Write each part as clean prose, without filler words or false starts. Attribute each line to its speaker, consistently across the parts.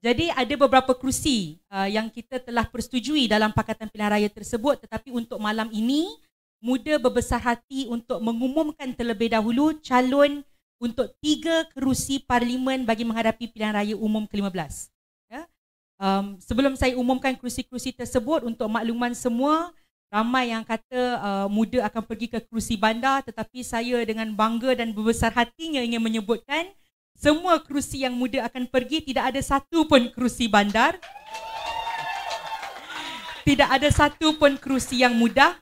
Speaker 1: Jadi ada beberapa kerusi yang kita telah persetujui dalam Pakatan Pilihan Raya tersebut, tetapi untuk malam ini Muda berbesar hati untuk mengumumkan terlebih dahulu calon untuk 3 kerusi parlimen bagi menghadapi pilihan raya umum ke-15. Ya. Sebelum saya umumkan kerusi-kerusi tersebut, untuk makluman semua, ramai yang kata Muda akan pergi ke kerusi bandar, tetapi saya dengan bangga dan berbesar hatinya ingin menyebutkan semua kerusi yang Muda akan pergi, tidak ada satu pun kerusi bandar, tidak ada satu pun kerusi yang mudah,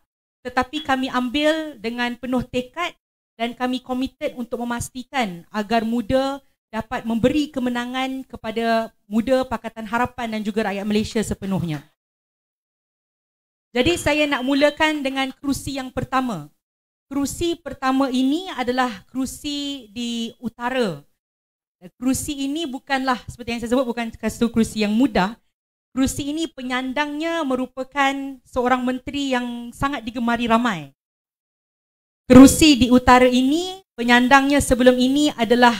Speaker 1: tetapi kami ambil dengan penuh tekad dan kami komited untuk memastikan agar Muda dapat memberi kemenangan kepada Muda, Pakatan Harapan dan juga rakyat Malaysia sepenuhnya. Jadi saya nak mulakan dengan kerusi yang pertama. Kerusi pertama ini adalah kerusi di utara. Kerusi ini bukanlah seperti yang saya sebut, bukan satu kerusi yang mudah. Kerusi ini penyandangnya merupakan seorang menteri yang sangat digemari ramai. Kerusi di utara ini, penyandangnya sebelum ini adalah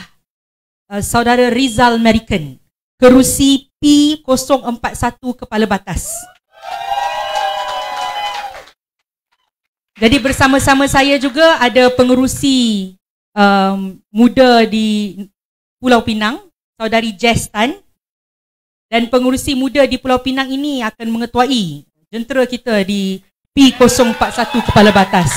Speaker 1: saudara Rizal Merican. Kerusi P041 Kepala Batas. Jadi bersama-sama saya juga ada pengerusi muda di Pulau Pinang, saudari Jess Tan. Dan pengurusi muda di Pulau Pinang ini akan mengetuai jentera kita di P041 Kepala Batas.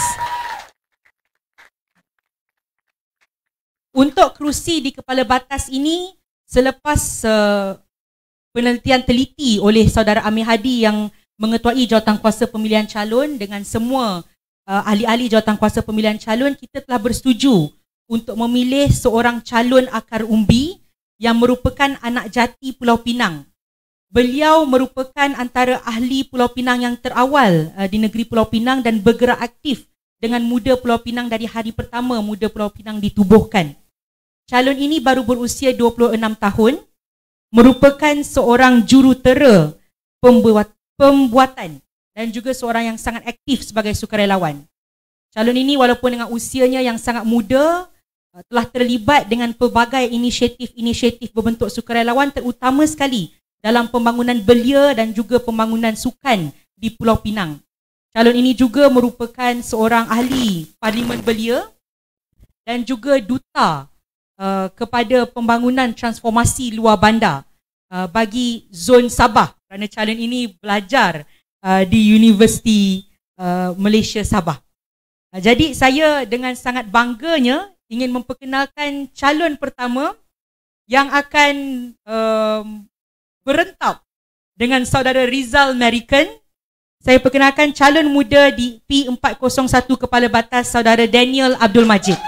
Speaker 1: Untuk kerusi di Kepala Batas ini, selepas penelitian teliti oleh saudara Amir Hadi yang mengetuai jawatankuasa pemilihan calon dengan semua ahli-ahli jawatankuasa pemilihan calon, kita telah bersetuju untuk memilih seorang calon akar umbi yang merupakan anak jati Pulau Pinang. Beliau merupakan antara ahli Pulau Pinang yang terawal di negeri Pulau Pinang dan bergerak aktif dengan Muda Pulau Pinang dari hari pertama Muda Pulau Pinang ditubuhkan. Calon ini baru berusia 26 tahun, merupakan seorang jurutera pembuatan dan juga seorang yang sangat aktif sebagai sukarelawan. Calon ini walaupun dengan usianya yang sangat muda, telah terlibat dengan pelbagai inisiatif-inisiatif berbentuk sukarelawan, terutama sekali dalam pembangunan belia dan juga pembangunan sukan di Pulau Pinang. Calon ini juga merupakan seorang ahli Parlimen Belia dan juga duta kepada pembangunan transformasi luar bandar bagi zon Sabah, kerana calon ini belajar di Universiti Malaysia Sabah. Jadi saya dengan sangat bangganya ingin memperkenalkan calon pertama yang akan berentap dengan saudara Rizal Merican. Saya perkenalkan calon muda di P401 Kepala Batas, saudara Daniel Abdul Majid.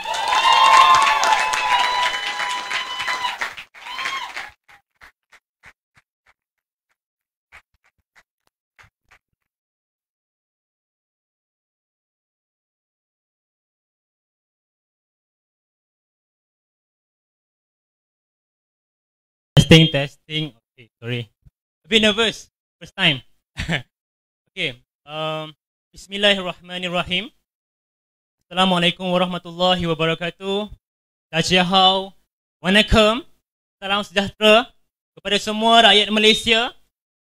Speaker 2: Testing. Okay, sorry. A bit nervous. First time. Okay. Bismillahirrahmanirrahim. Assalamualaikum warahmatullahi wabarakatuh. Dajahau. Wanakum. Salam sejahtera kepada semua rakyat Malaysia.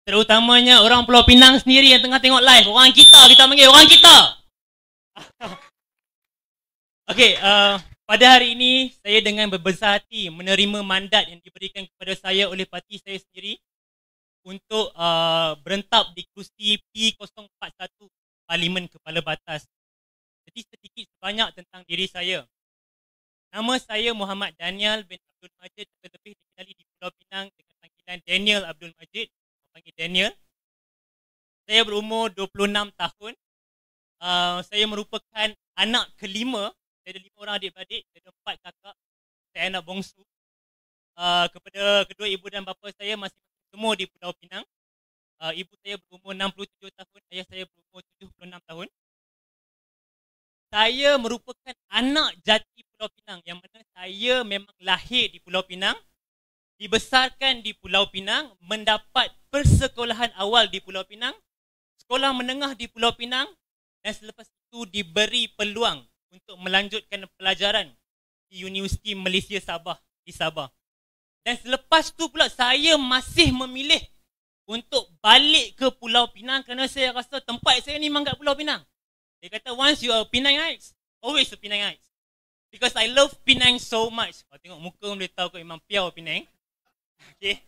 Speaker 2: Terutamanya orang Pulau Pinang sendiri yang tengah tengok live. Orang kita panggil orang kita. Okay, pada hari ini, saya dengan berbesar hati menerima mandat yang diberikan kepada saya oleh parti saya sendiri untuk berentap di kerusi P041 Parlimen Kepala Batas. Jadi sedikit sebanyak tentang diri saya. Nama saya Muhammad Daniel bin Abdul Majid, atau lebih dikenali di Pulau Pinang dengan panggilan Daniel Abdul Majid, panggil Daniel. Saya berumur 26 tahun. Saya merupakan anak kelima. Saya ada 5 orang adik-beradik, saya ada 4 kakak, saya anak bongsu. Kepada kedua ibu dan bapa saya masih semua di Pulau Pinang. Ibu saya berumur 67 tahun, ayah saya berumur 76 tahun. Saya merupakan anak jati Pulau Pinang, yang mana saya memang lahir di Pulau Pinang, dibesarkan di Pulau Pinang, mendapat persekolahan awal di Pulau Pinang, sekolah menengah di Pulau Pinang, dan selepas itu diberi peluang untuk melanjutkan pelajaran di Universiti Malaysia Sabah di Sabah. Dan selepas tu pula saya masih memilih untuk balik ke Pulau Pinang kerana saya rasa tempat saya ni memang kat Pulau Pinang. Dia kata once you are Penangites, always a Penangites. Because I love Penang so much. Kalau tengok muka boleh tahu kau memang pure Penang. Okay.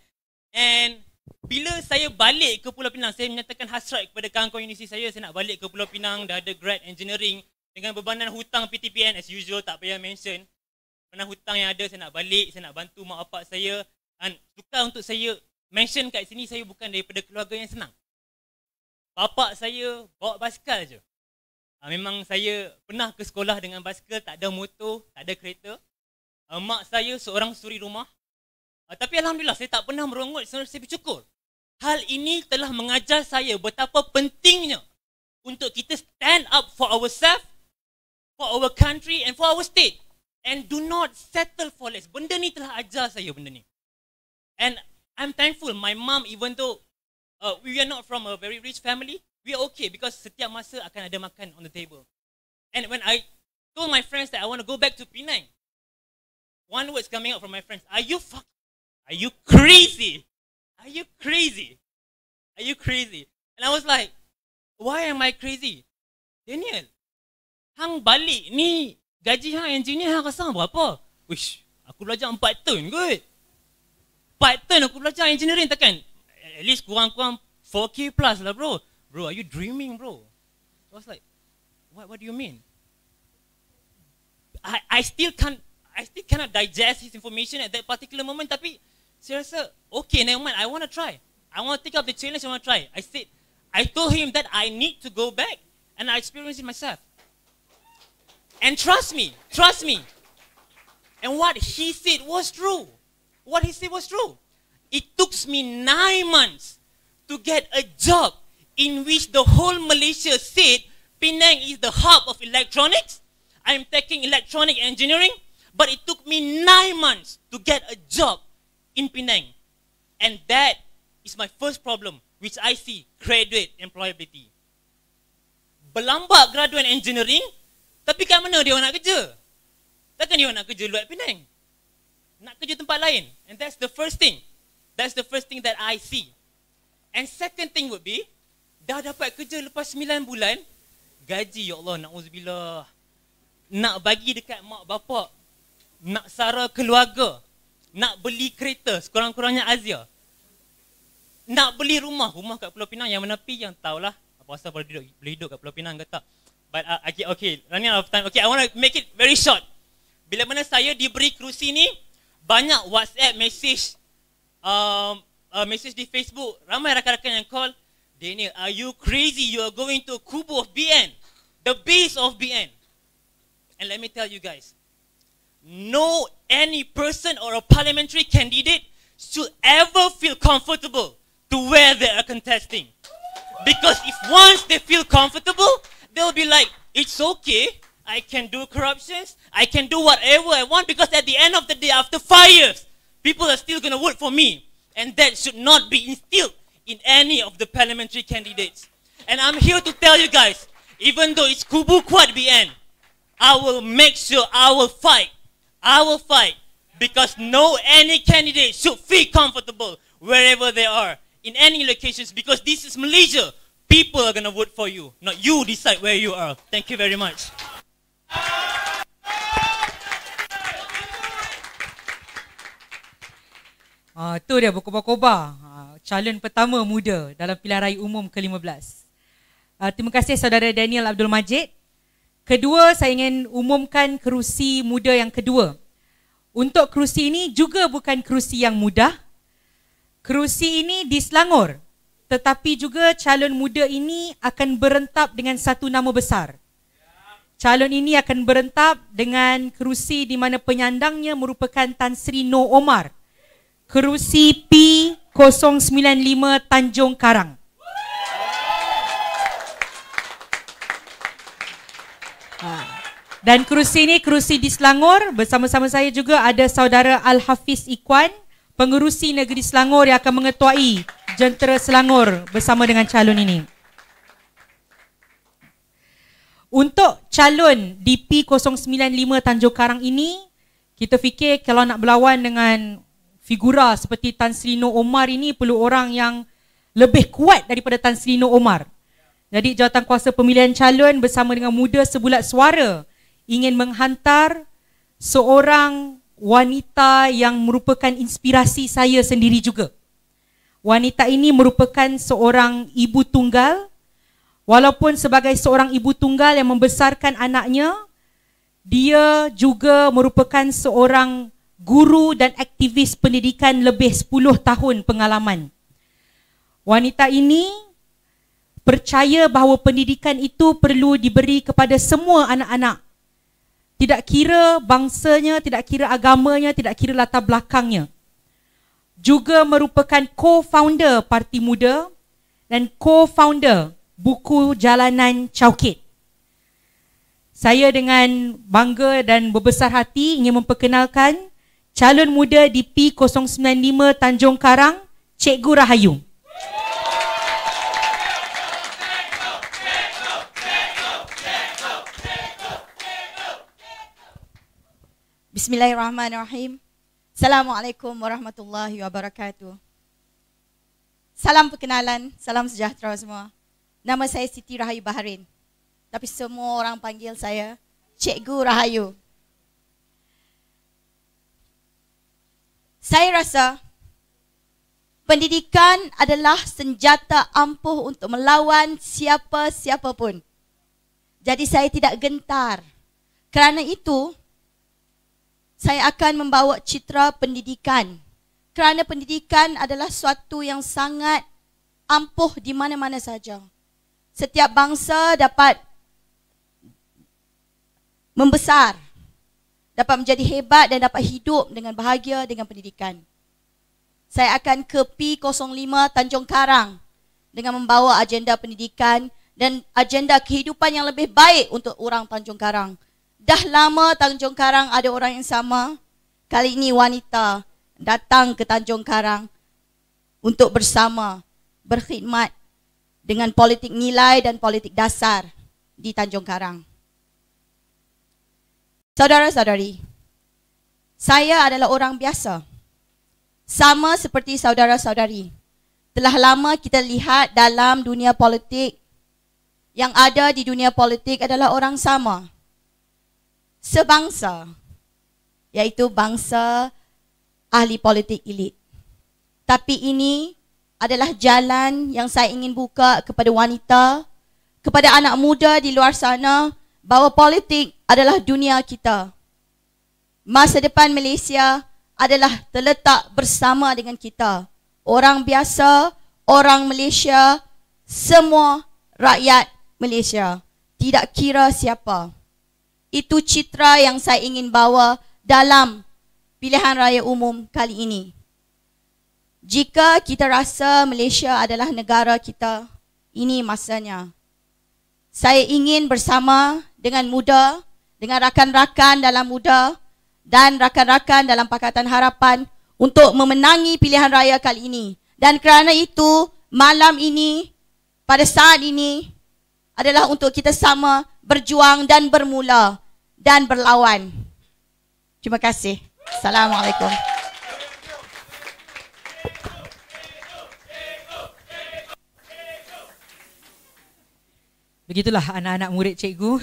Speaker 2: And bila saya balik ke Pulau Pinang, saya menyatakan hasrat kepada kawan-kawan universiti saya nak balik ke Pulau Pinang, dah ada grad engineering dengan bebanan hutang PTPN as usual, tak payah mention. Bebanan hutang yang ada, saya nak balik, saya nak bantu mak bapak saya. Dan sukar untuk saya mention kat sini, saya bukan daripada keluarga yang senang. Bapak saya bawa basikal je. Memang saya pernah ke sekolah dengan basikal, tak ada motor, tak ada kereta. Mak saya seorang suri rumah. Tapi Alhamdulillah saya tak pernah merongut, saya bersyukur. Hal ini telah mengajar saya betapa pentingnya untuk kita stand up for ourselves, for our country and for our state. And do not settle for less. Benda ni telah ajar saya benda ni. And I'm thankful my mom, even though we are not from a very rich family, we are okay because setiap masa akan ada makan on the table. And when I told my friends that I want to go back to Penang, one word's coming out from my friends, are you crazy? Are you crazy? Are you crazy? And I was like, why am I crazy? Daniel, hang balik ni, gaji hang engineer hang rasa berapa? Wish, aku belajar 4 tahun kot. 4 tahun aku belajar engineering takkan? At least kurang-kurang 4K plus lah bro. Bro, are you dreaming bro? So I was like, what do you mean? I still cannot digest his information at that particular moment. Tapi saya rasa, okay, never mind. I want to try. I want to take up the challenge. I want to try. I told him that I need to go back, and I experienced it myself. And trust me. And what he said was true. It took me 9 months to get a job in which the whole Malaysia said Penang is the hub of electronics. I'm taking electronic engineering, but it took me 9 months to get a job in Penang. And that is my first problem, which I see, graduate employability. Berlambat graduate engineering, tapi kat mana dia orang nak kerja? Takkan dia orang nak kerja luar Penang? Nak kerja tempat lain. And that's the first thing. That's the first thing that I see. And second thing would be, dah dapat kerja lepas 9 bulan, gaji, ya Allah, na'udzubillah. Nak bagi dekat mak bapak, nak sara keluarga, nak beli kereta, sekurang-kurangnya Azia. Nak beli rumah kat Pulau Pinang yang menepi, yang tahulah apa asal boleh hidup kat Pulau Pinang ke tak. But okay, running out of time. Okay, I want to make it very short. Bila mana saya diberi kerusi ni, banyak WhatsApp message, message di Facebook, ramai rakan-rakan yang call, Daniel, are you crazy? You are going to Kubu of BN, the base of BN. And let me tell you guys, no any person or a parliamentary candidate should ever feel comfortable to where they are contesting. Because if once they feel comfortable, they'll be like, it's okay, I can do corruptions, I can do whatever I want, because at the end of the day, after 5 years, people are still going to vote for me. And that should not be instilled in any of the parliamentary candidates. And I'm here to tell you guys, even though it's Kubu Kuat BN, I will make sure I will fight, because no any candidate should feel comfortable wherever they are, in any locations, because this is Malaysia. People are going to vote for you, not you decide where you are. Thank you very much.
Speaker 1: Tu dia berkobar-kobar. Calon pertama muda dalam pilihan raya umum ke-15. Terima kasih saudara Daniel Abdul Majid. Kedua, saya ingin umumkan kerusi muda yang kedua. Untuk kerusi ini juga bukan kerusi yang mudah. Kerusi ini di Selangor. Tetapi juga calon muda ini akan berentap dengan satu nama besar. Calon ini akan berentap dengan kerusi di mana penyandangnya merupakan Tan Sri Noor Omar. Kerusi P095 Tanjung Karang. Dan kerusi ini kerusi di Selangor. Bersama-sama saya juga ada saudara Al-Hafiz Ikhwan, pengerusi negeri Selangor yang akan mengetuai Jentera Selangor bersama dengan calon ini. Untuk calon di P095 Tanjung Karang ini, kita fikir kalau nak berlawan dengan figura seperti Tan Sri Nur Omar ini perlu orang yang lebih kuat daripada Tan Sri Nur Omar. Jadi Jawatankuasa Pemilihan Calon bersama dengan Muda Sebulat Suara ingin menghantar seorang wanita yang merupakan inspirasi saya sendiri juga. Wanita ini merupakan seorang ibu tunggal. Walaupun sebagai seorang ibu tunggal yang membesarkan anaknya, dia juga merupakan seorang guru dan aktivis pendidikan lebih 10 tahun pengalaman. Wanita ini percaya bahawa pendidikan itu perlu diberi kepada semua anak-anak. Tidak kira bangsanya, tidak kira agamanya, tidak kira latar belakangnya. Juga merupakan co-founder Parti Muda dan co-founder buku Jalanan Chowkit. Saya dengan bangga dan berbesar hati ingin memperkenalkan calon muda di P095 Tanjung Karang, Cikgu Rahayu.
Speaker 3: Bismillahirrahmanirrahim. Assalamualaikum warahmatullahi wabarakatuh. Salam perkenalan, salam sejahtera semua. Nama saya Siti Rahayu Baharin. Tapi semua orang panggil saya Cikgu Rahayu. Saya rasa pendidikan adalah senjata ampuh untuk melawan siapa-siapa pun. Jadi saya tidak gentar. Kerana itu, saya akan membawa citra pendidikan. Kerana pendidikan adalah suatu yang sangat ampuh di mana-mana saja. Setiap bangsa dapat membesar, dapat menjadi hebat dan dapat hidup dengan bahagia dengan pendidikan. Saya akan ke P05 Tanjung Karang dengan membawa agenda pendidikan dan agenda kehidupan yang lebih baik untuk orang Tanjung Karang. Dah lama Tanjung Karang ada orang yang sama. Kali ini wanita datang ke Tanjung Karang untuk bersama berkhidmat dengan politik nilai dan politik dasar di Tanjung Karang. Saudara-saudari, saya adalah orang biasa. Sama seperti saudara-saudari. Telah lama kita lihat dalam dunia politik, yang ada di dunia politik adalah orang sama. Sebangsa, iaitu bangsa ahli politik elit. Tapi ini adalah jalan yang saya ingin buka kepada wanita, kepada anak muda di luar sana, bahawa politik adalah dunia kita. Masa depan Malaysia adalah terletak bersama dengan kita. Orang biasa, orang Malaysia, semua rakyat Malaysia. Tidak kira siapa. Itu citra yang saya ingin bawa dalam pilihan raya umum kali ini. Jika kita rasa Malaysia adalah negara kita, ini masanya. Saya ingin bersama dengan Muda, dengan rakan-rakan dalam Muda dan rakan-rakan dalam Pakatan Harapan untuk memenangi pilihan raya kali ini. Dan kerana itu, malam ini, pada saat ini, adalah untuk kita sama berjuang dan bermula dan berlawan. Terima kasih. Assalamualaikum.
Speaker 1: Begitulah anak-anak murid cikgu.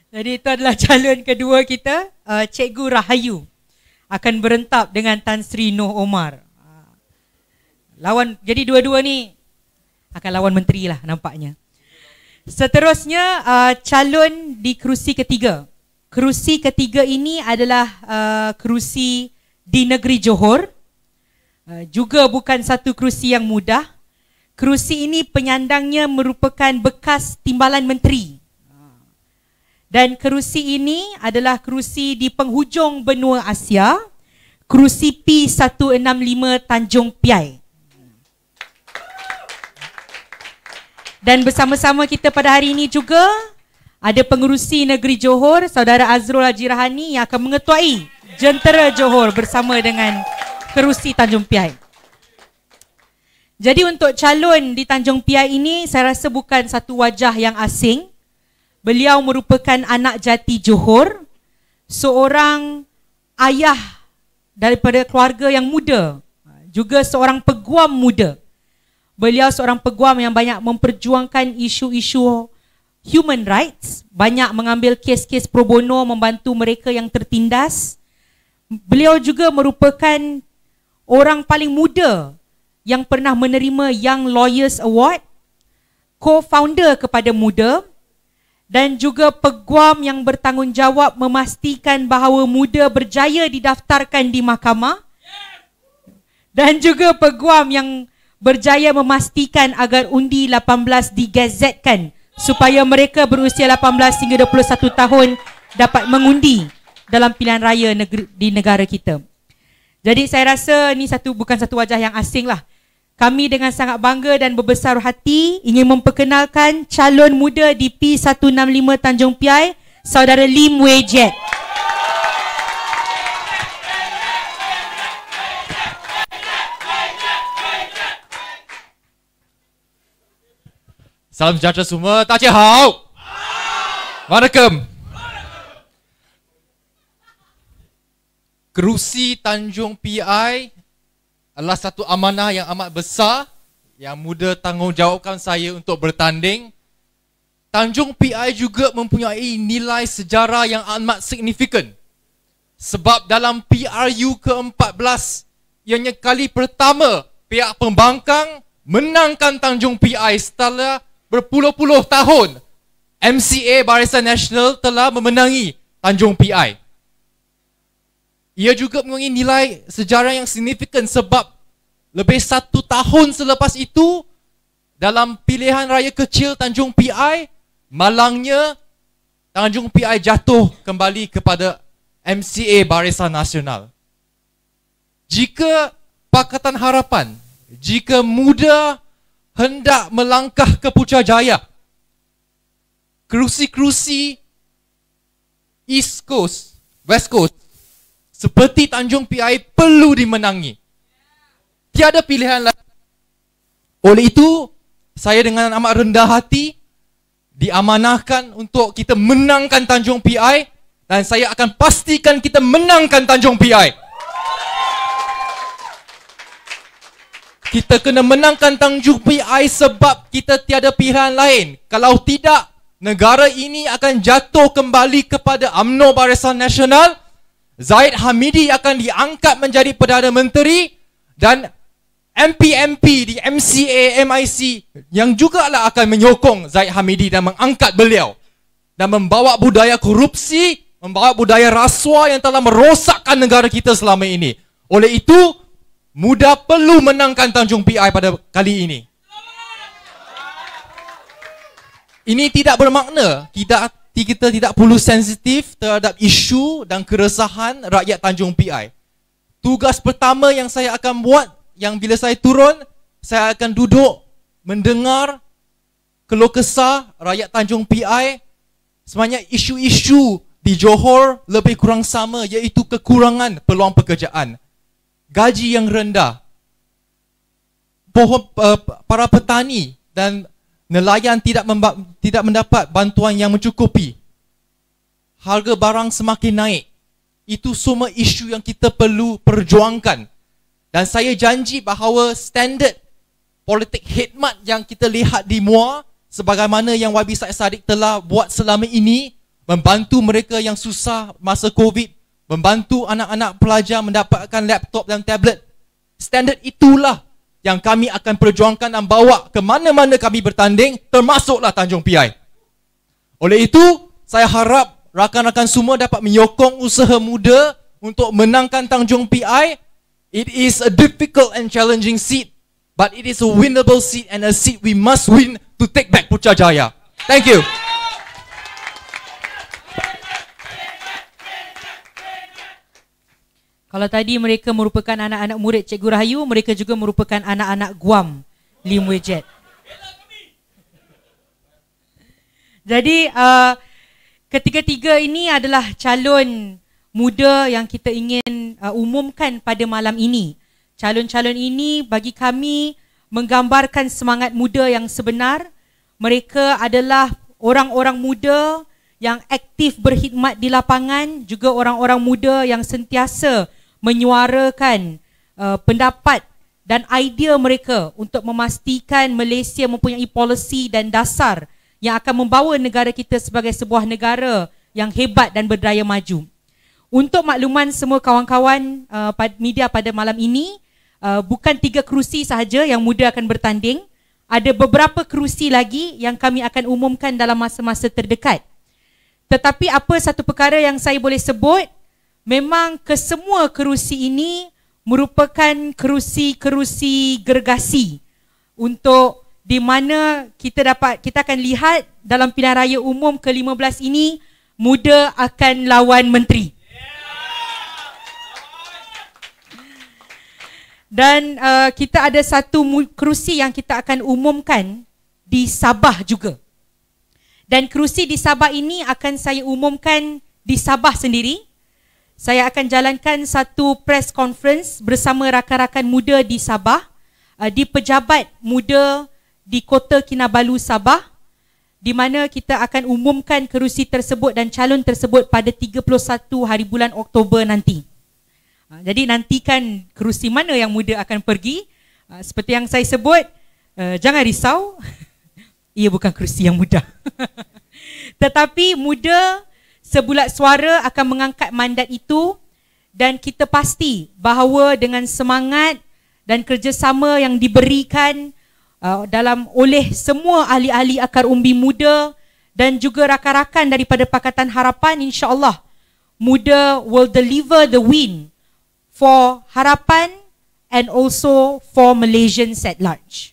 Speaker 1: Jadi itu adalah calon kedua kita, Cikgu Rahayu akan berentap dengan Tan Sri Nur Omar. Jadi dua-dua ni akan lawan menteri lah nampaknya. Seterusnya calon di kerusi ketiga. Kerusi ketiga ini adalah kerusi di negeri Johor. Juga bukan satu kerusi yang mudah. Kerusi ini penyandangnya merupakan bekas timbalan menteri. Dan kerusi ini adalah kerusi di penghujung benua Asia, kerusi P165 Tanjung Piai. Dan bersama-sama kita pada hari ini juga ada pengerusi negeri Johor, Saudara Azrul Haji Rahani yang akan mengetuai Jentera Johor bersama dengan kerusi Tanjung Piai. Jadi untuk calon di Tanjung Piai ini saya rasa bukan satu wajah yang asing. Beliau merupakan anak jati Johor, seorang ayah daripada keluarga yang muda, juga seorang peguam muda. Beliau seorang peguam yang banyak memperjuangkan isu-isu human rights, banyak mengambil kes-kes pro bono membantu mereka yang tertindas. Beliau juga merupakan orang paling muda yang pernah menerima Young Lawyers Award, co-founder kepada Muda, dan juga peguam yang bertanggungjawab memastikan bahawa Muda berjaya didaftarkan di mahkamah, dan juga peguam yang berjaya memastikan agar undi 18 digazetkan supaya mereka berusia 18 hingga 21 tahun dapat mengundi dalam pilihan raya di negara kita. Jadi saya rasa ni bukan satu wajah yang asing lah. Kami dengan sangat bangga dan berbesar hati ingin memperkenalkan calon muda di P165 Tanjung Piai, Saudara Lim Wei Jet.
Speaker 4: Salam sejahtera semua. Tajihau. Waalaikum. Kerusi Tanjung PI adalah satu amanah yang amat besar yang Muda tanggungjawabkan saya untuk bertanding. Tanjung PI juga mempunyai nilai sejarah yang amat signifikan. Sebab dalam PRU ke-14, ianya kali pertama pihak pembangkang menangkan Tanjung PI setelah berpuluh-puluh tahun. MCA Barisan Nasional telah memenangi Tanjung PI. Ia juga mempunyai nilai sejarah yang signifikan sebab lebih 1 tahun selepas itu, dalam pilihan raya kecil Tanjung PI, malangnya Tanjung PI jatuh kembali kepada MCA Barisan Nasional. Jika Pakatan Harapan, jika Muda hendak melangkah ke Putrajaya, kerusi-kerusi East Coast, West Coast seperti Tanjung PI perlu dimenangi. Tiada pilihan lain. Oleh itu, saya dengan amat rendah hati diamanahkan untuk kita menangkan Tanjung PI, dan saya akan pastikan kita menangkan Tanjung PI. Kita kena menangkan Tanjung PI sebab kita tiada pilihan lain. Kalau tidak, negara ini akan jatuh kembali kepada UMNO Barisan Nasional. Zahid Hamidi akan diangkat menjadi Perdana Menteri, dan MP-MP di MCA, MIC yang jugalah akan menyokong Zahid Hamidi dan mengangkat beliau dan membawa budaya korupsi, membawa budaya rasuah yang telah merosakkan negara kita selama ini. Oleh itu, Muda perlu menangkan Tanjung PI pada kali ini. Ini tidak bermakna kita tidak perlu sensitif terhadap isu dan keresahan rakyat Tanjung PI. Tugas pertama yang saya akan buat, yang bila saya turun, saya akan duduk mendengar keluh kesah rakyat Tanjung PI. Sebenarnya isu-isu di Johor lebih kurang sama, iaitu kekurangan peluang pekerjaan, gaji yang rendah, para petani dan nelayan tidak mendapat bantuan yang mencukupi, harga barang semakin naik. Itu semua isu yang kita perlu perjuangkan. Dan saya janji bahawa standard politik khidmat yang kita lihat di MUA, sebagaimana yang YB Said Saddiq telah buat selama ini, membantu mereka yang susah masa COVID, membantu anak-anak pelajar mendapatkan laptop dan tablet, standard itulah yang kami akan perjuangkan dan bawa ke mana-mana kami bertanding, termasuklah Tanjung PI. Oleh itu, saya harap rakan-rakan semua dapat menyokong usaha Muda untuk menangkan Tanjung PI. It is a difficult and challenging seat, but it is a winnable seat and a seat we must win to take back Putrajaya. Thank you.
Speaker 1: Kalau tadi mereka merupakan anak-anak murid Cikgu Rahayu, mereka juga merupakan anak-anak Guam Lim Wei Jet. Jadi ketiga-tiga ini adalah calon muda yang kita ingin umumkan pada malam ini. Calon-calon ini bagi kami menggambarkan semangat muda yang sebenar. Mereka adalah orang-orang muda yang aktif berkhidmat di lapangan, juga orang-orang muda yang sentiasa menyuarakan pendapat dan idea mereka untuk memastikan Malaysia mempunyai polisi dan dasar yang akan membawa negara kita sebagai sebuah negara yang hebat dan berdaya maju. Untuk makluman semua kawan-kawan media pada malam ini, bukan 3 kerusi sahaja yang muda akan bertanding. Ada beberapa kerusi lagi yang kami akan umumkan dalam masa-masa terdekat. Tetapi apa satu perkara yang saya boleh sebut, memang kesemua kerusi ini merupakan kerusi-kerusi gergasi untuk di mana kita akan lihat dalam pilihan raya umum ke-15 ini, muda akan lawan menteri. Dan kita ada satu kerusi yang kita akan umumkan di Sabah juga. Dan kerusi di Sabah ini akan saya umumkan di Sabah sendiri. Saya akan jalankan satu press conference bersama rakan-rakan muda di Sabah, di Pejabat Muda di Kota Kinabalu, Sabah, di mana kita akan umumkan kerusi tersebut dan calon tersebut pada 31 hari bulan Oktober nanti. Jadi nantikan kerusi mana yang muda akan pergi. Seperti yang saya sebut, jangan risau, ia bukan kerusi yang mudah. Tetapi muda sebulat suara akan mengangkat mandat itu, dan kita pasti bahawa dengan semangat dan kerjasama yang diberikan oleh semua ahli-ahli akar umbi muda dan juga rakan-rakan daripada Pakatan Harapan, insya-Allah muda will deliver the win for Harapan and also for Malaysians at large.